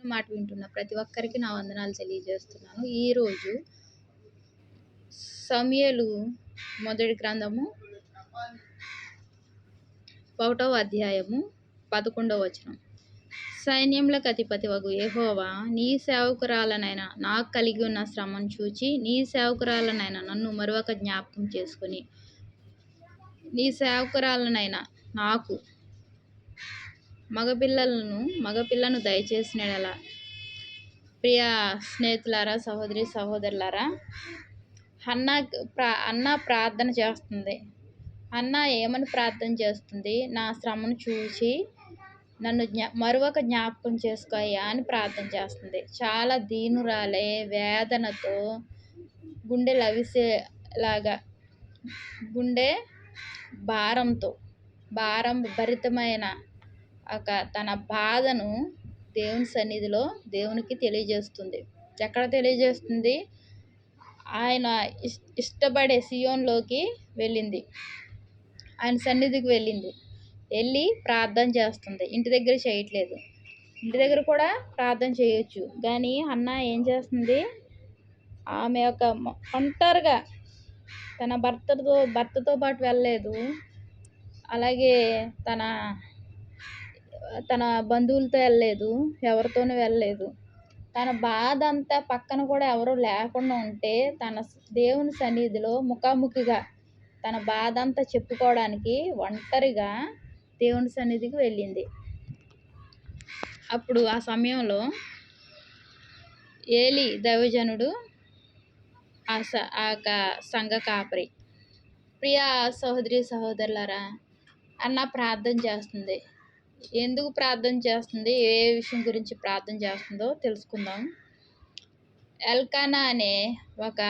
మాట వింటున్న ప్రతి ఒక్కరికి నా వందనాలు తెలియజేస్తున్నాను. ఈరోజు సమూయేలు మొదటి గ్రంథము 1వ అధ్యాయము 11వ వచనం. సైన్యములకు అధిపతివగు యెహోవా, నీ సేవకురాలనైన నాకు కలిగి ఉన్న శ్రమను చూచి, నీ సేవకురాలనైన నన్ను మరొక జ్ఞాపకం చేసుకుని, నీ సేవకురాలనైన నాకు మగపిల్లను దయచేసిన యెడల. ప్రియ స్నేహితులారా, సహోదరి సహోదరులారా, అన్న ప్రార్థన చేస్తుంది. అన్న ఏమని ప్రార్థన చేస్తుంది? నా శ్రమను చూసి నన్ను మరొక జ్ఞాపకం చేసుకోయ్యా అని ప్రార్థన చేస్తుంది. చాలా దీనురాలే, వేదనతో, గుండె లవిసేలాగా, గుండె భారం భరితమైన తన బాధను దేవుని సన్నిధిలో దేవునికి తెలియజేస్తుంది. ఎక్కడ తెలియజేస్తుంది? ఆయన ఇష్టపడే సియోన్లోకి వెళ్ళింది. ఆయన సన్నిధికి వెళ్ళి ప్రార్థన చేస్తుంది. ఇంటి దగ్గర చేయట్లేదు. ఇంటి దగ్గర కూడా ప్రార్థన చేయొచ్చు, కానీ అన్న ఏం చేస్తుంది? ఆమె ఒంటరిగా తన భర్తతో పాటు వెళ్ళలేదు. అలాగే తన బంధువులతో వెళ్ళలేదు, ఎవరితోనూ వెళ్ళలేదు. తన బాధ అంతా పక్కన కూడా ఎవరు లేకుండా ఉంటే తన దేవుని సన్నిధిలో ముఖాముఖిగా తన బాధ అంతా చెప్పుకోవడానికి ఒంటరిగా దేవుని సన్నిధికి వెళ్ళింది. అప్పుడు ఆ సమయంలో ఏలీ దైవజనుడు సంఘ కాపరి. ప్రియ సహోదరి సహోదరులారా, అన్న ప్రార్థన చేస్తుంది. ఎందుకు ప్రార్థన చేస్తుంది? ఏ విషయం గురించి ప్రార్థన చేస్తుందో తెలుసుకుందాం. ఎల్కానా అనే ఒక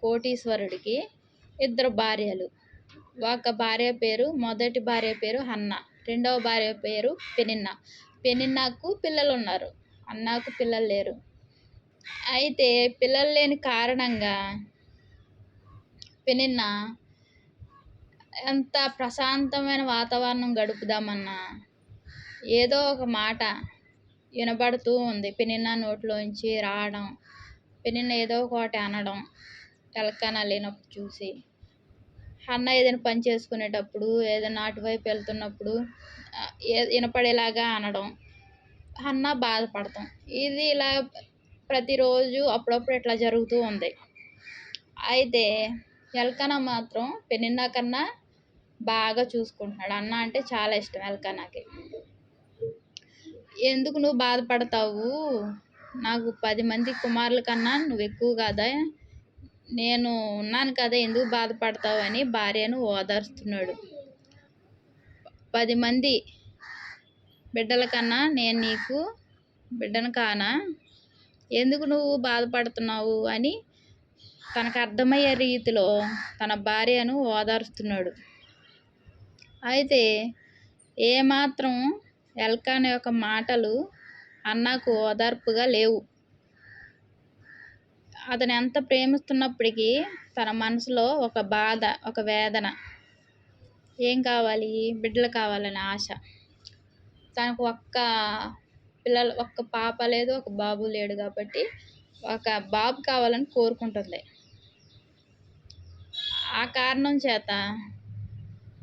కోటీశ్వరుడికి 2 భార్యలు. మొదటి భార్య పేరు హన్నా, రెండవ భార్య పేరు పెనిన్నా. పెనిన్నాకు పిల్లలు ఉన్నారు, అన్నాకు పిల్లలు లేరు. అయితే పిల్లలు లేని కారణంగా పెనిన్నా ఎంత ప్రశాంతమైన వాతావరణం గడుపుదామన్నా ఏదో ఒక మాట వినబడుతూ ఉంది. పెనిన్నా నోట్లోంచి రావడం, పెనిన్నా ఏదో ఒకటి అనడం, ఎల్కానా లేనప్పుడు చూసి. హన్నా ఏదైనా పని చేసుకునేటప్పుడు, ఏదైనా అటువైపు వెళ్తున్నప్పుడు వినపడేలాగా అనడం, హన్నా బాధపడతాం. ఇది ఇలా ప్రతిరోజు అప్పుడప్పుడు ఇట్లా జరుగుతూ ఉంది. అయితే ఎల్కానా మాత్రం పెనిన్నా కన్నా బాగా చూసుకుంటున్నాడు. అన్న అంటే చాలా ఇష్టం ఎల్కానాకి. ఎందుకు నువ్వు బాధపడతావు? నాకు 10 మంది కుమారుల కన్నా నువ్వు ఎక్కువ కదా, నేను ఉన్నాను కదా, ఎందుకు బాధపడతావు అని భార్యను ఓదార్స్తున్నాడు. 10 మంది బిడ్డల కన్నా నేను నీకు బిడ్డను కానా? ఎందుకు నువ్వు బాధపడుతున్నావు అని తనకు అర్థమయ్యే రీతిలో తన భార్యను ఓదారుస్తున్నాడు. అయితే ఏమాత్రం ఎల్కానా యొక్క మాటలు అన్నకు ఓదార్పుగా లేవు. అతను ఎంత ప్రేమిస్తున్నప్పటికీ తన మనసులో ఒక బాధ, ఒక వేదన. ఏం కావాలి? బిడ్డలు కావాలని ఆశ. తనకు ఒక్క పాప లేదు, ఒక బాబు లేడు కాబట్టి ఒక బాబు కావాలని కోరుకుంటుంది. ఆ కారణం చేత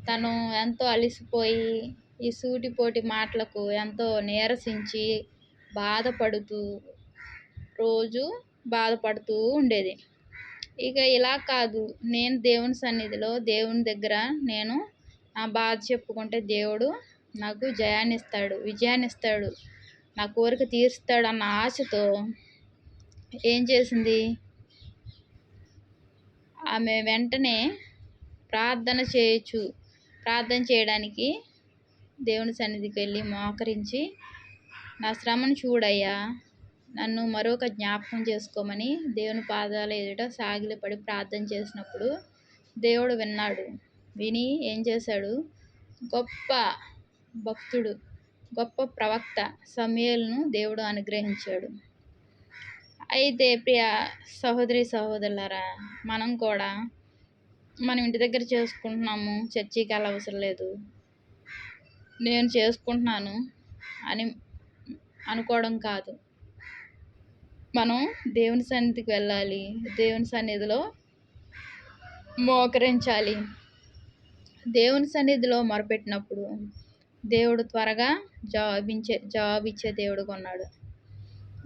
తను ఎంతో అలిసిపోయి ఈ సూటిపోటి మాటలకు ఎంతో నీరసించి రోజు బాధపడుతూ ఉండేది. ఇక ఇలా కాదు, నేను దేవుని సన్నిధిలో, దేవుని దగ్గర నేను నా బాధ చెప్పుకుంటే దేవుడు నాకు విజయాన్ని ఇస్తాడు, నా కోరిక తీరుస్తాడు అన్న ఆశతో ఏం చేసింది? ఆమె వెంటనే ప్రార్థన చేయడానికి దేవుని సన్నిధికి వెళ్ళి మోకరించి, నా శ్రమను చూడయ్యా, నన్ను మరొక జ్ఞాపకం చేసుకోమని దేవుని పాదాల ఎదుట సాగిలపడి ప్రార్థన చేసినప్పుడు దేవుడు విన్నాడు. విని ఏం చేశాడు? గొప్ప భక్తుడు, గొప్ప ప్రవక్త సమూయేలును దేవుడు అనుగ్రహించాడు. అయితే ప్రియ సహోదరి సహోదరులారా, మనం ఇంటి దగ్గర చేసుకుంటున్నాము, చర్చికి వెళ్ళవసరం లేదు, నేను చేసుకుంటున్నాను అని అనుకోవడం కాదు. మనం దేవుని సన్నిధికి వెళ్ళాలి. దేవుని సన్నిధిలో మోకరించాలి. దేవుని సన్నిధిలో మొరపెట్టినప్పుడు దేవుడు త్వరగా జవాబిచ్చే దేవుడుగా ఉన్నాడు.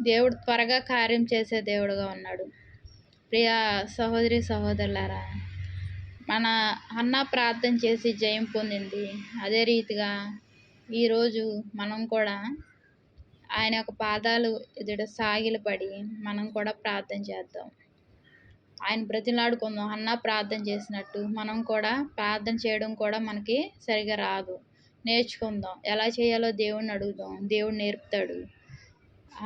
దేవుడు త్వరగా కార్యం చేసే దేవుడుగా ఉన్నాడు. ప్రియ సహోదరి సహోదరులారా, మన అన్న ప్రార్థన చేసి జయం పొందింది. అదే రీతిగా ఈరోజు మనం కూడా ఆయన యొక్క పాదాలు ఎదుట సాగిలపడి మనం కూడా ప్రార్థన చేద్దాం. ఆయన బ్రతిమలాడుకుందాం. అన్న ప్రార్థన చేసినట్టు మనం కూడా ప్రార్థన చేయడం కూడా మనకి సరిగా రాదు. నేర్చుకుందాం. ఎలా చేయాలో దేవుణ్ణి అడుగుదాం. దేవుడు నేర్పుతాడు.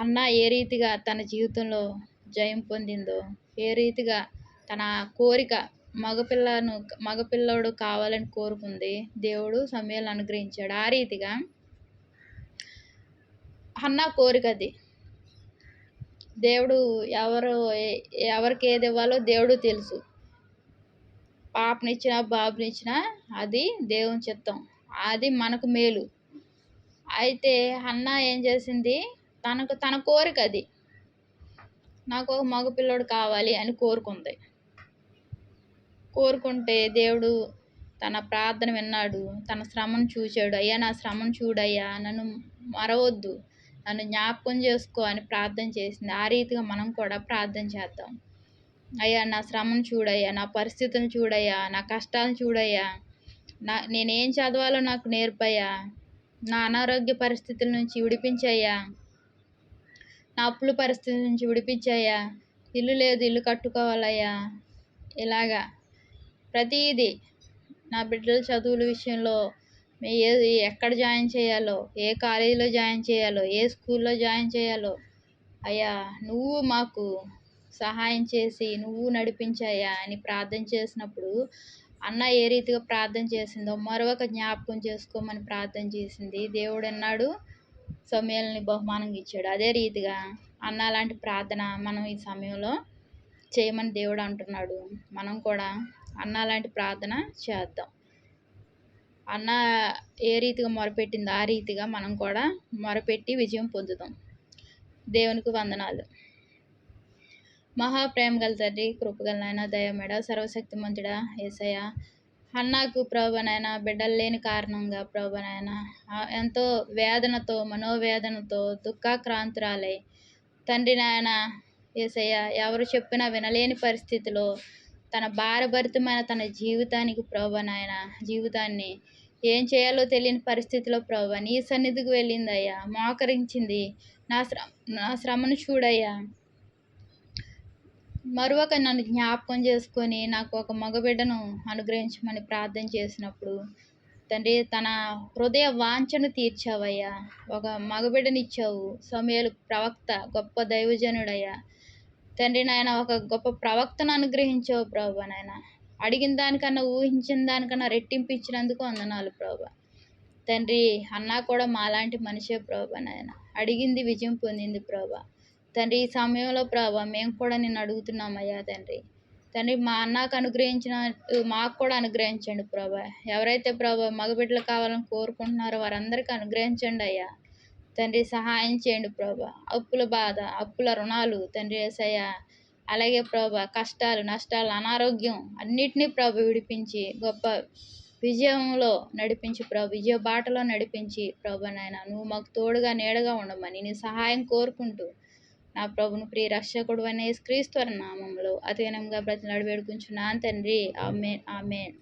అన్న ఏ రీతిగా తన జీవితంలో జయం పొందిందో, ఏ రీతిగా తన కోరిక మగపిల్లోడు కావాలని కోరుకుంది, దేవుడు సమయాలు అనుగ్రహించాడు. ఆ రీతిగా హన్నా కోరిక అది. దేవుడు ఎవరికి ఏది ఇవ్వాలో దేవుడు తెలుసు. పాపనిచ్చినా బాబునిచ్చినా అది దేవుని చిత్తం. అది మనకు మేలు. అయితే హన్నా ఏం చేసింది, తన కోరిక అది. నాకు ఒక మగపిల్లోడు కావాలి అని కోరుకుంది. కోరుకుంటే దేవుడు తన ప్రార్థన విన్నాడు. తన శ్రమను చూశాడు. అయ్యా నా శ్రమను చూడయ్యా, నన్ను మరవద్దు, నన్ను జ్ఞాపకం చేసుకో అని ప్రార్థన చేసింది. ఆ రీతిగా మనం కూడా ప్రార్థన చేద్దాం. అయ్యా నా శ్రమను చూడయ్యా, నా పరిస్థితులను చూడయ్యా, నా కష్టాలను చూడయ్యా, నేనేం చదవాలో నాకు నేర్పయ్యా, నా అనారోగ్య పరిస్థితుల నుంచి విడిపించయ్యా, నా అప్పుల పరిస్థితి నుంచి విడిపించయ్యా, ఇల్లు లేదు ఇల్లు కట్టుకోవాలయ్యా. ఇలాగా ప్రతిదీ నా బిడ్డల చదువుల విషయంలో ఎక్కడ జాయిన్ చేయాలో, ఏ కాలేజీలో జాయిన్ చేయాలో, ఏ స్కూల్లో జాయిన్ చేయాలో, అయ్యా నువ్వు మాకు సహాయం చేసి నువ్వు నడిపించాయా అని ప్రార్థన చేసినప్పుడు అన్న ఏ రీతిగా ప్రార్థన చేసిందో మరొక జ్ఞాపకం చేసుకోమని ప్రార్థన చేసింది. దేవుడు అన్నాడు, సమయాలని బహుమానంగా ఇచ్చాడు. అదే రీతిగా అన్న లాంటి ప్రార్థన మనం ఈ సమయంలో చేయమని దేవుడు అంటున్నాడు. మనం కూడా అన్న లాంటి ప్రార్థన చేద్దాం. అన్న ఏ రీతిగా మొరపెట్టిందో ఆ రీతిగా మనం కూడా మొరపెట్టి విజయం పొందుదాం. దేవునికి వందనాలు. మహాప్రేమ గల తండ్రి, కృపగల నాయన, దయమేడ, సర్వశక్తిమంతుడా యేసయ్య, హన్నాకు ప్రభువనైనా బిడ్డలు లేని కారణంగా ప్రభువనైనా ఎంతో వేదనతో, మనోవేదనతో, దుఃఖాక్రాంతురాలై తండ్రి నాయన యేసయ్య, ఎవరు చెప్పినా వినలేని పరిస్థితిలో తన భారభరితమైన తన జీవితానికి ప్రభువనైన జీవితాన్ని ఏం చేయాలో తెలియని పరిస్థితిలో ప్రభు నీ సన్నిధికి వెళ్ళిందయ్యా, మోకరించింది. నా శ్రమను చూడయ్యా, మరొక నన్ను జ్ఞాపకం చేసుకొని నాకు ఒక మగబిడ్డను అనుగ్రహించమని ప్రార్థన చేసినప్పుడు తండ్రి తన హృదయ వాంఛను తీర్చావయ్యా. ఒక మగబిడ్డనిచ్చావు. సమూయేలు ప్రవక్త, గొప్ప దైవజనుడయ్యా తండ్రి నాయన, ఒక గొప్ప ప్రవక్తను అనుగ్రహించావు ప్రభు నాయన. అడిగిన దానికన్నా ఊహించిన దానికన్నా రెట్టింపు ఇచ్చినందుకు వందనాలు ప్రభు తండ్రి. అన్నా కూడా మాలాంటి మనిషే ప్రభు నాయన. అడిగింది విజయం పొందింది ప్రభు తండ్రి. ఈ సమయంలో ప్రభు మేము కూడా నిన్ను అడుగుతున్నామయ్యా తండ్రి. తండ్రి మా అన్నకు అనుగ్రహించినట్టు మాకు కూడా అనుగ్రహించండి ప్రభా. ఎవరైతే ప్రభు మగబిడ్డలు కావాలని కోరుకుంటున్నారో వారందరికీ అనుగ్రహించండి అయ్యా తండ్రి. సహాయం చేయండి ప్రభా. అప్పుల బాధ, అప్పుల రుణాలు తండ్రి యేసయ్య, అలాగే ప్రభా కష్టాలు, నష్టాలు, అనారోగ్యం అన్నిటినీ ప్రభు విడిపించి గొప్ప విజయంలో నడిపించి ప్రభు, విజయ బాటలో నడిపించి ప్రభు నాయన నువ్వు మాకు తోడుగా నీడగా ఉండమని నీ సహాయం కోరుకుంటూ నా ప్రభును ప్రియ రక్షకుడు అనే క్రీస్తు నామంలో అతి ఘనంగా బ్రతిలాడి వేడుకుంటున్నాను తండ్రి. ఆమేన్, ఆమేన్.